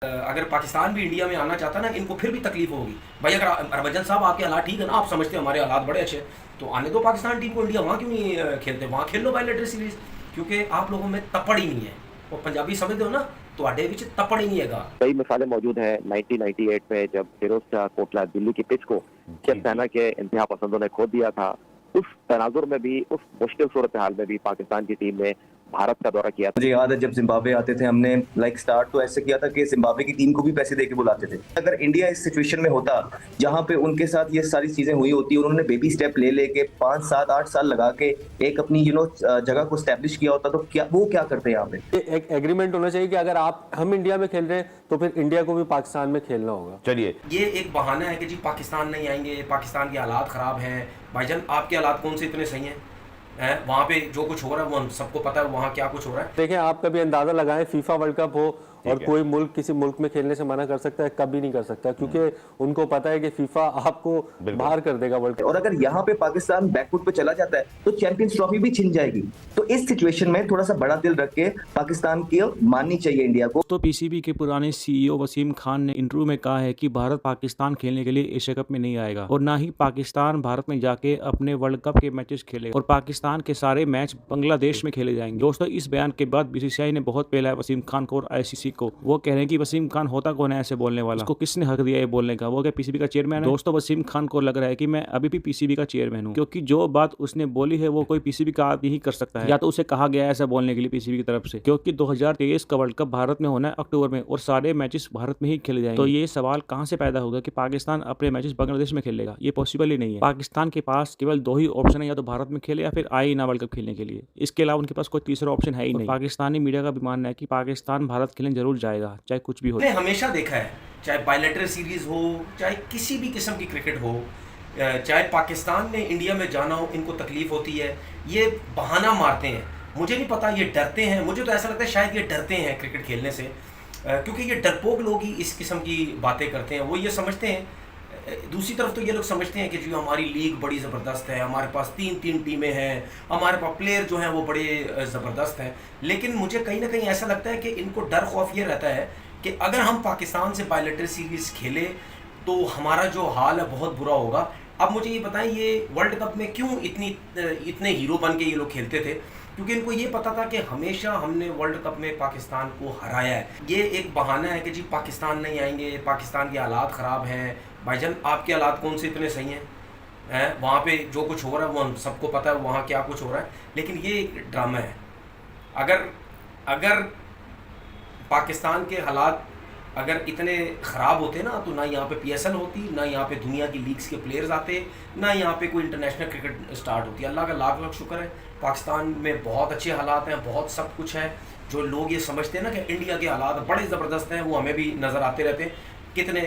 अगर पाकिस्तान भी इंडिया में आना चाहता ना, इनको फिर भी तकलीफ होगी भाई। अगर हरभजन साहब आपके हालात ठीक है ना, आप समझते हो हमारे हालात बड़े अच्छे, तो आने दो पाकिस्तान टीम को। इंडिया वहाँ क्यों नहीं खेलते, वहाँ खेल लो बायलैटरल सीरीज, क्योंकि आप लोगों में तपड़ ही नहीं है। वो पंजाबी समझते हो ना, ਤੁਹਾਡੇ ਵਿੱਚ तपड़ ही नहीं है। कई मिसालें मौजूद हैं 1998 में जब फिरोज शाह कोटला दिल्ली की पिच को शिव सेना के इंतहा पसंदों ने खो दिया था। उस तनाजुर में भी, उस मुश्किल सूरत हाल में भी पाकिस्तान की टीम ने भारत का दौरा किया था। मुझे याद है जब जिम्बाब्वे आते थे, हमने स्टार्ट तो ऐसे किया था कि जिम्बाब्वे की टीम को भी पैसे देके बुलाते थे। अगर इंडिया इस सिचुएशन में होता जहां पे उनके साथ ये सारी चीजें हुई होती, उन्होंने बेबी स्टेप ले लेके 5 7 8 साल लगा के एक अपनी जगह को स्टैब्लिश किया होता, तो क्या करते यहाँ पे। एक एग्रीमेंट होना चाहिए कि अगर हम इंडिया में खेल रहे हैं तो फिर इंडिया को भी पाकिस्तान में खेलना होगा। चलिए, ये एक बहाना है कि जी पाकिस्तान नहीं आएंगे, पाकिस्तान के हालात ख़राब हैं। भाईजान आपके हालात कौन से इतने सही हैं? वहाँ पे जो कुछ हो रहा है वो हम सबको पता है, वहाँ क्या कुछ हो रहा है। देखें, आप कभी अंदाज़ा लगाएं, फीफा वर्ल्ड कप हो और कोई मुल्क किसी मुल्क में खेलने से मना कर सकता है? कभी नहीं कर सकता, क्योंकि उनको पता है कि फीफा आपको बाहर कर देगा वर्ल्ड कप। और अगर यहाँ पे पाकिस्तान बैकफुट पे चला जाता है तो चैंपियंस ट्रॉफी भी छिन जाएगी। तो इस सिचुएशन में थोड़ा सा बड़ा दिल रख के पाकिस्तान की माननी चाहिए इंडिया को। तो पीसीबी के पुराने सीईओ वसीम खान ने इंटरव्यू में कहा है कि भारत पाकिस्तान खेलने के लिए एशिया कप में नहीं आएगा और ना ही पाकिस्तान भारत में जाके अपने वर्ल्ड कप के मैचेस खेलेगा, और पाकिस्तान के सारे मैच बांग्लादेश में खेले जाएंगे। दोस्तों, इस बयान के बाद बीसीसीआई ने बहुत पहला है वसीम खान को और आईसीसी को। वो कह रहे हैं कि वसीम खान होता कौन है ऐसे बोलने वाला, उसको किसने हक दिया है बोलने का? वो क्या पीसीबी का चेयरमैन है? दोस्तों, वसीम खान को लग रहा है कि मैं अभी भी पीसीबी का चेयरमैन हूँ, क्योंकि जो बात उसने बोली है वो कोई पीसीबी का आदमी ही कर सकता है, या तो उसे कहा गया है ऐसा बोलने के लिए पीसीबी की तरफ से। क्योंकि 2023 का वर्ल्ड कप भारत में होना है अक्टूबर में, और सारे मैचेस भारत में ही खेले जाएंगे। तो ये सवाल कहां से पैदा होगा कि पाकिस्तान अपने मैचेस बांग्लादेश में खेलेगा? ये पॉसिबल ही नहीं है। पाकिस्तान के पास केवल 2 ही ऑप्शन है, या तो भारत में खेले या फिर आए ना वर्ल्ड कप खेलने के लिए। इसके अलावा उनके पास कोई तीसरा ऑप्शन है ही नहीं। पाकिस्तानी मीडिया का भी मानना है कि पाकिस्तान भारत खेलने जरूर जाएगा, चाहे कुछ भी हो। मैंने हमेशा देखा है, चाहे बायलैटरल सीरीज हो, चाहे किसी भी किस्म की क्रिकेट हो, चाहे पाकिस्तान ने इंडिया में जाना हो, इनको तकलीफ होती है, ये बहाना मारते हैं। मुझे नहीं पता, ये डरते हैं। मुझे तो ऐसा लगता है शायद ये डरते हैं क्रिकेट खेलने से, क्योंकि ये डरपोक लोग ही इस किस्म की बातें करते हैं। वो ये समझते हैं, दूसरी तरफ तो ये लोग समझते हैं कि जो हमारी लीग बड़ी ज़बरदस्त है, हमारे पास 3 टीमें हैं, हमारे पास प्लेयर जो हैं वो बड़े ज़बरदस्त हैं। लेकिन मुझे कहीं ना कहीं ऐसा लगता है कि इनको डर खौफ ये रहता है कि अगर हम पाकिस्तान से बायलैटरल सीरीज़ खेले तो हमारा जो हाल है बहुत बुरा होगा। अब मुझे ये बताएं, ये वर्ल्ड कप में क्यों इतने हीरो बन के ये लोग खेलते थे? क्योंकि इनको ये पता था कि हमेशा हमने वर्ल्ड कप में पाकिस्तान को हराया है। ये एक बहाना है कि जी पाकिस्तान नहीं आएंगे, पाकिस्तान के हालात ख़राब हैं। भाईजान आपके हालात कौन से इतने सही हैं? वहाँ पे जो कुछ हो रहा है वो हम सबको पता है, वहाँ क्या कुछ हो रहा है। लेकिन ये एक ड्रामा है। अगर पाकिस्तान के हालात अगर इतने ख़राब होते ना, तो ना यहाँ पे पीएसएल होती, ना यहाँ पे दुनिया की लीग्स के प्लेयर्स आते, ना यहाँ पे कोई इंटरनेशनल क्रिकेट स्टार्ट होती। अल्लाह का लाख लाख शुक्र है, पाकिस्तान में बहुत अच्छे हालात हैं, बहुत सब कुछ है। जो लोग ये समझते हैं ना कि इंडिया के हालात बड़े ज़बरदस्त हैं, वो हमें भी नज़र आते रहते हैं कितने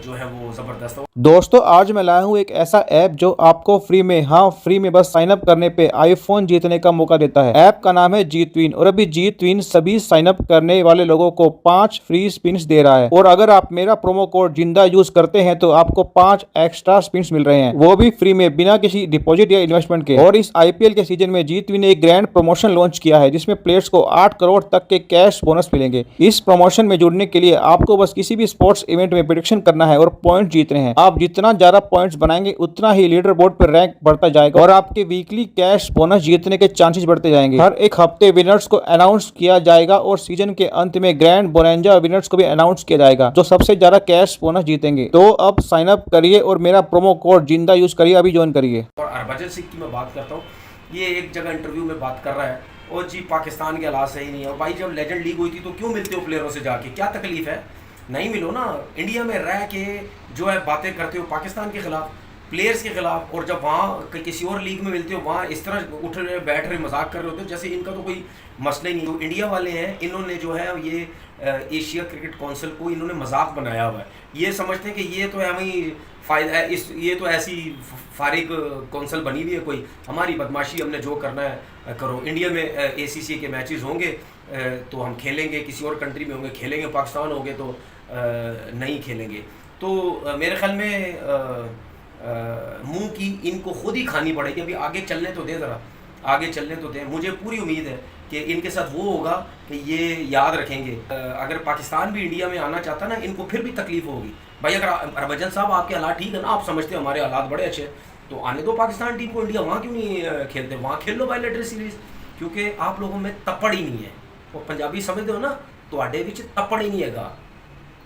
जो है वो ज़बरदस्त है। दोस्तों, आज मैं लाया हूँ एक ऐसा ऐप जो आपको फ्री में, हाँ फ्री में, बस साइन अप करने पे आईफोन जीतने का मौका देता है। ऐप का नाम है जीतविन, और अभी जीतविन सभी साइन अप करने वाले लोगों को 5 फ्री स्पिन्स दे रहा है। और अगर आप मेरा प्रोमो कोड जिंदा यूज करते हैं तो आपको 5 एक्स्ट्रा स्पिन्स मिल रहे हैं, वो भी फ्री में, बिना किसी डिपॉजिट या इन्वेस्टमेंट के। और इस आईपीएल के सीजन में जीतविन ने एक ग्रैंड प्रमोशन लॉन्च किया है, जिसमें प्लेयर्स को 8 करोड़ तक के कैश बोनस मिलेंगे। इस प्रमोशन में जुड़ने के लिए आपको बस किसी भी स्पोर्ट्स इवेंट में प्रेडिक्शन करना है और पॉइंट जीतने हैं। आप जितना ज्यादा पॉइंट्स बनाएंगे उतना ही लीडर बोर्ड पर रैंक बढ़ता जाएगा और आपके वीकली कैश बोनस जीतने के चांसेस बढ़ते जाएंगे। हर एक हफ्ते विनर्स को अनाउंस किया जाएगा और सीजन के अंत में ग्रैंड बोनांजा विनर्स को भी अनाउंस किया जाएगा, जो सबसे ज्यादा कैश बोनस जीतेंगे। तो अब साइन अप करिए और मेरा प्रोमो कोड जिंदा यूज करिए, अभी ज्वाइन करिए। और हरभजन सिंह की मैं बात करता हूँ, ये एक जगह इंटरव्यू में बात कर रहा है, और जी पाकिस्तान के हालात सही नहीं है। और भाई जब लेजेंड लीग हुई थी तो क्यों मिलते हो प्लेयरों से जाके, क्या तकलीफ है? नहीं मिलो ना। इंडिया में रह के जो है बातें करते हो पाकिस्तान के खिलाफ, प्लेयर्स के खिलाफ, और जब वहाँ किसी और लीग में मिलते हो वहाँ इस तरह उठ रहे बैठ रहे मजाक कर रहे होते हो जैसे इनका तो कोई मसला ही नहीं। तो इंडिया वाले हैं, इन्होंने जो है ये एशिया क्रिकेट काउंसिल को इन्होंने मजाक बनाया हुआ है। ये समझते हैं कि ये तो है वही फ़ायदा है, ये तो ऐसी फारिग काउंसिल बनी हुई है कोई, हमारी बदमाशी, हमने जो करना है करो। इंडिया में एसीसी के मैचेस होंगे तो हम खेलेंगे, किसी और कंट्री में होंगे खेलेंगे, पाकिस्तान होंगे तो नहीं खेलेंगे। तो मेरे ख्याल में मुंह की इनको खुद ही खानी पड़ेगी। अभी आगे चलने तो दे ज़रा, आगे चलने तो दें। मुझे पूरी उम्मीद है कि इनके साथ वो होगा कि ये याद रखेंगे। अगर पाकिस्तान भी इंडिया में आना चाहता ना, इनको फिर भी तकलीफ होगी। भाई अगर हरभजन साहब आपके हालात ठीक है ना, आप समझते हो हमारे हालात बड़े अच्छे, तो आने दो पाकिस्तान टीम को इंडिया। वहाँ क्यों नहीं खेलते? वहाँ खेल लो बायलैटरल सीरीज, क्योंकि आप लोगों में तपड़ ही नहीं है। वो पंजाबी समझते हो ना, ਤੁਹਾਡੇ ਵਿੱਚ तपड़ ही नहीं हैगा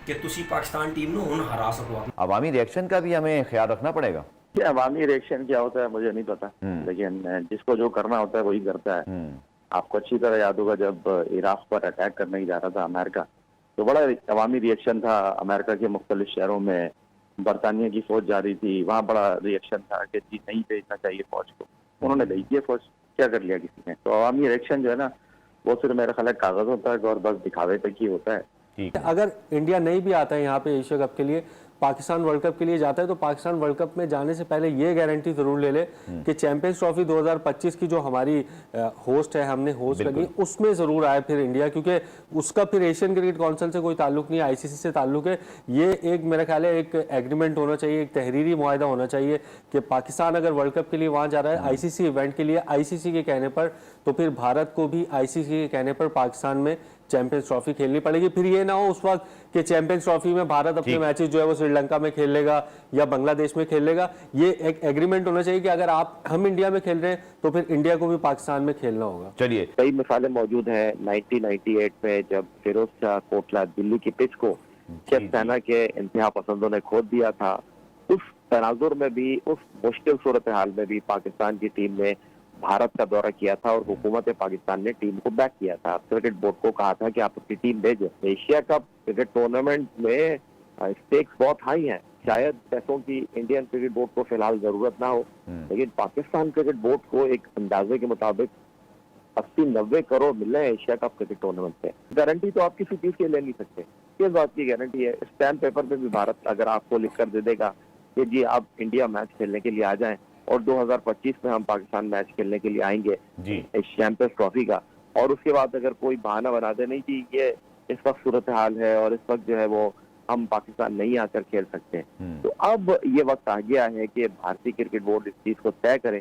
कि तुसी पाकिस्तान टीम ਨੂੰ ਹੁਣ हरा सको। अवामी रिएक्शन का भी हमें ख्याल रखना पड़ेगा। कि अवामी रिएक्शन क्या होता है मुझे नहीं पता, लेकिन जिसको जो करना होता है वही करता है। आपको अच्छी तरह याद होगा जब इराक पर अटैक करने ही जा रहा था अमेरिका, तो बड़ा अवामी रिएक्शन था। अमेरिका के मुख्तलिफ शहरों में बरतानिया की फौज जा रही थी, वहाँ बड़ा रिएक्शन था कि जी नहीं भेजना चाहिए फौज को। उन्होंने भेज दिया फौज, क्या कर लिया किसी ने? तो अवामी रिएक्शन जो है ना, वो सिर्फ मेरा ख्याल है कागजों तक और बस दिखावे तक ही होता है। अगर इंडिया नहीं भी आता है यहाँ पे एशिया कप के लिए, पाकिस्तान वर्ल्ड कप के लिए जाता है, तो पाकिस्तान वर्ल्ड कप में जाने से पहले ये गारंटी जरूर ले ले कि चैंपियंस ट्रॉफी 2025 की जो हमारी होस्ट है, हमने होस्ट करनी, उसमें जरूर आए फिर इंडिया, क्योंकि उसका फिर एशियन क्रिकेट काउंसिल से कोई ताल्लुक नहीं, आईसीसी से ताल्लुक है। ये एक मेरा ख्याल है एक एग्रीमेंट होना चाहिए, एक तहरीरी मुआहदा होना चाहिए कि पाकिस्तान अगर वर्ल्ड कप के लिए वहाँ जा रहा है आईसीसी इवेंट के लिए, आईसीसी के कहने पर, तो फिर भारत को भी आईसीसी के कहने पर पाकिस्तान में चैंपियंस ट्रॉफी खेलनी पड़ेगी। फिर ये ना हो उस वक्त कि चैंपियंस ट्रॉफी में भारत अपने मैचेस जो है वो श्रीलंका में खेल लेगा या बांग्लादेश में खेल लेगा। ये एक एग्रीमेंट होना चाहिए कि अगर हम इंडिया में खेल रहे हैं तो फिर इंडिया को भी पाकिस्तान में खेलना होगा। चलिए, कई मिसालें मौजूद हैं। 1998 में जब फिरोज शाह कोटला दिल्ली की पिच को जब सेना के इंतहा पसंदों ने खोद दिया था, उस तनाजुर में भी, उस मुश्किल सूरत हाल में भी पाकिस्तान की टीम ने भारत का दौरा किया था और हुकूमत पाकिस्तान ने टीम को बैक किया था। क्रिकेट बोर्ड को कहा था कि आप अपनी टीम भेजें। एशिया कप क्रिकेट टूर्नामेंट में स्टेक्स बहुत हाई हैं। शायद पैसों की इंडियन क्रिकेट बोर्ड को फिलहाल जरूरत ना हो, लेकिन पाकिस्तान क्रिकेट बोर्ड को एक अंदाजे के मुताबिक 80-90 करोड़ मिल रहे हैं एशिया कप क्रिकेट टूर्नामेंट से। गारंटी तो आप किसी चीज की ले नहीं सकते। किस बात की गारंटी है? स्टैम्प पेपर पे भी भारत अगर आपको लिख कर दे देगा कि जी आप इंडिया मैच खेलने के लिए आ जाएं और 2025 में हम पाकिस्तान मैच खेलने के लिए आएंगे चैंपियंस ट्रॉफी का, और उसके बाद अगर कोई बहाना बना दे नहीं जी ये इस वक्त सूरत हाल है और इस वक्त जो है वो हम पाकिस्तान नहीं आकर खेल सकते हैं, तो अब ये वक्त आ गया है कि भारतीय क्रिकेट बोर्ड इस चीज को तय करे,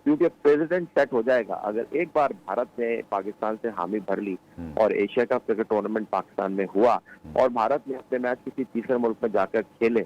क्योंकि प्रेसिडेंट सेट हो जाएगा। अगर एक बार भारत ने पाकिस्तान से हामी भर ली और Asia cup cricket tournament Pakistan में हुआ और भारत ने अपने मैच किसी तीसरे मुल्क में जाकर खेले,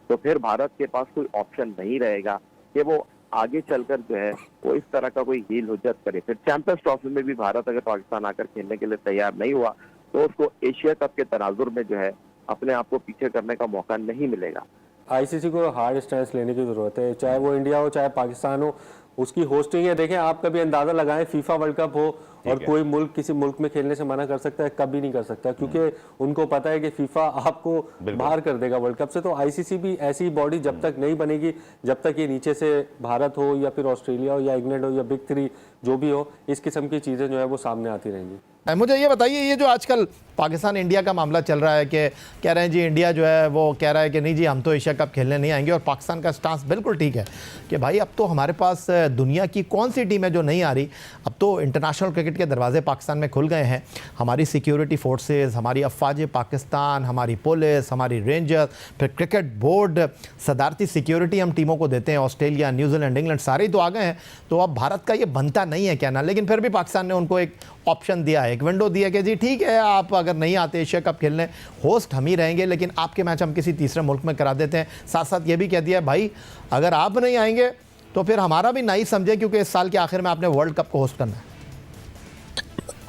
तो फिर भारत के पास कोई ऑप्शन नहीं रहेगा कि वो आगे चलकर जो है वो इस तरह का कोई हील हुज्जत करे। फिर चैंपियंस ट्रॉफी में भी भारत अगर पाकिस्तान आकर खेलने के लिए तैयार नहीं हुआ तो उसको एशिया कप के तनाजुर में जो है अपने आप को पीछे करने का मौका नहीं मिलेगा। आईसीसी को हार्ड स्टैंस लेने की जरूरत है, चाहे वो इंडिया हो चाहे पाकिस्तान हो, उसकी होस्टिंग है। देखें, आप कभी अंदाजा लगाएं, फीफा वर्ल्ड कप हो और कोई मुल्क किसी मुल्क में खेलने से मना कर सकता है? कभी नहीं कर सकता, क्योंकि उनको पता है कि फीफा आपको बाहर कर देगा वर्ल्ड कप से। तो आईसीसी भी ऐसी बॉडी जब तक नहीं बनेगी, जब तक ये नीचे से भारत हो या फिर ऑस्ट्रेलिया हो या इंग्लैंड हो या बिग 3 जो भी हो, इस किस्म की चीजें जो है वो सामने आती रहेंगी। मुझे ये बताइए, ये जो आजकल पाकिस्तान इंडिया का मामला चल रहा है कि कह रहे हैं जी इंडिया जो है वो कह रहा है कि नहीं जी हम तो एशिया कप खेलने नहीं आएंगे, और पाकिस्तान का स्टांस बिल्कुल ठीक है कि भाई अब तो हमारे पास दुनिया की कौन सी टीम है जो नहीं आ रही, अब तो इंटरनेशनल क्रिकेट के दरवाजे पाकिस्तान में खुल गए हैं। हमारी सिक्योरिटी फोर्सेस, हमारी अफवाज पाकिस्तान, हमारी पुलिस, हमारी रेंजर्स, फिर क्रिकेट बोर्ड, सदारती सिक्योरिटी हम टीमों को देते हैं। ऑस्ट्रेलिया, न्यूजीलैंड, इंग्लैंड सारे ही तो आ गए हैं। तो अब भारत का ये बनता नहीं है कहना, लेकिन फिर भी पाकिस्तान ने उनको एक ऑप्शन दिया है, एक विंडो दिया कि जी ठीक है आप अगर नहीं आते एशिया कप खेलने, होस्ट हम ही रहेंगे, लेकिन आपके मैच हम किसी तीसरे मुल्क में करा देते हैं। साथ साथ ये भी कह दिया भाई अगर आप नहीं आएंगे तो फिर हमारा भी नहीं समझे, क्योंकि इस साल के आखिर में आपने वर्ल्ड कप को होस्ट करना है।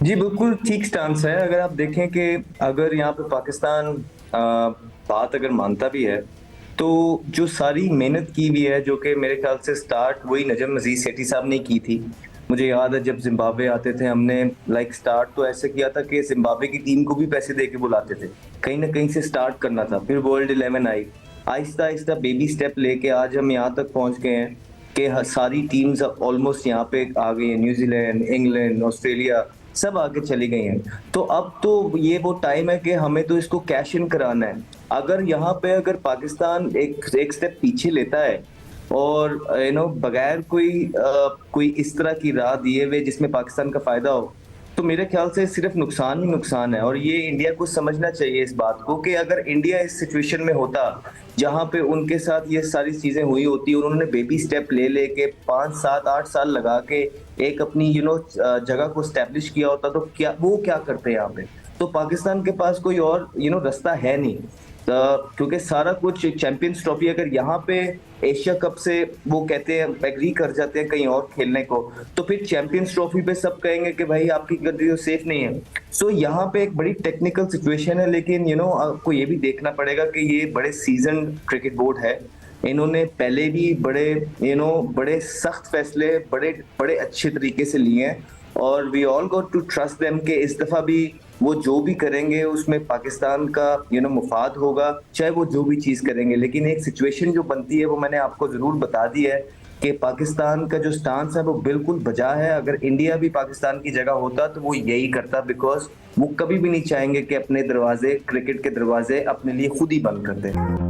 जी बिल्कुल ठीक स्टांस है। अगर आप देखें कि अगर यहाँ पे पाकिस्तान बात अगर मानता भी है तो जो सारी मेहनत की भी है, जो कि मेरे ख्याल से स्टार्ट वही नजम नजीर सेठी साहब ने की थी। मुझे याद है जब जिम्बाब्वे आते थे, हमने स्टार्ट तो ऐसे किया था कि जिम्बाब्वे की टीम को भी पैसे दे के बुलाते थे, कहीं ना कहीं से स्टार्ट करना था। फिर वर्ल्ड 11 आई, आहिस्ता आहिस्ता बेबी स्टेप लेके आज हम यहाँ तक पहुँच गए हैं कि सारी टीम्स ऑलमोस्ट यहाँ पे आ गई हैं। न्यूजीलैंड, इंग्लैंड, ऑस्ट्रेलिया सब आगे चली गई हैं। तो अब तो ये वो टाइम है कि हमें तो इसको कैश इन कराना है। अगर यहाँ पे अगर पाकिस्तान एक स्टेप पीछे लेता है और बगैर कोई इस तरह की राह दिए हुए जिसमें पाकिस्तान का फायदा हो, तो मेरे ख्याल से सिर्फ नुकसान ही नुकसान है, और ये इंडिया को समझना चाहिए इस बात को कि अगर इंडिया इस सिचुएशन में होता जहां पे उनके साथ ये सारी चीजें हुई होती, उन्होंने बेबी स्टेप ले लेके 5, 7, 8 साल लगा के एक अपनी जगह को स्टैब्लिश किया होता, तो क्या करते यहाँ पे। तो पाकिस्तान के पास कोई और रास्ता है नहीं, क्योंकि सारा कुछ चैंपियंस ट्रॉफी अगर यहाँ पे एशिया कप से वो कहते हैं एग्री कर जाते हैं कहीं और खेलने को, तो फिर चैंपियंस ट्रॉफी पे सब कहेंगे कि भाई आपकी कंट्री तो सेफ नहीं है। सो यहाँ पे एक बड़ी टेक्निकल सिचुएशन है, लेकिन आपको ये भी देखना पड़ेगा कि ये बड़े सीजन क्रिकेट बोर्ड है, इन्होंने पहले भी बड़े सख्त फैसले बड़े अच्छे तरीके से लिए हैं, और we all got to trust them कि इस दफा भी वो जो भी करेंगे उसमें पाकिस्तान का मुफाद होगा, चाहे वो जो भी चीज करेंगे। लेकिन एक सिचुएशन जो बनती है वो मैंने आपको जरूर बता दी है कि पाकिस्तान का जो स्टांस है वो बिल्कुल बजा है। अगर इंडिया भी पाकिस्तान की जगह होता तो वो यही करता, बिकॉज वो कभी भी नहीं चाहेंगे कि अपने दरवाजे, क्रिकेट के दरवाजे अपने लिए खुद ही बंद कर दें।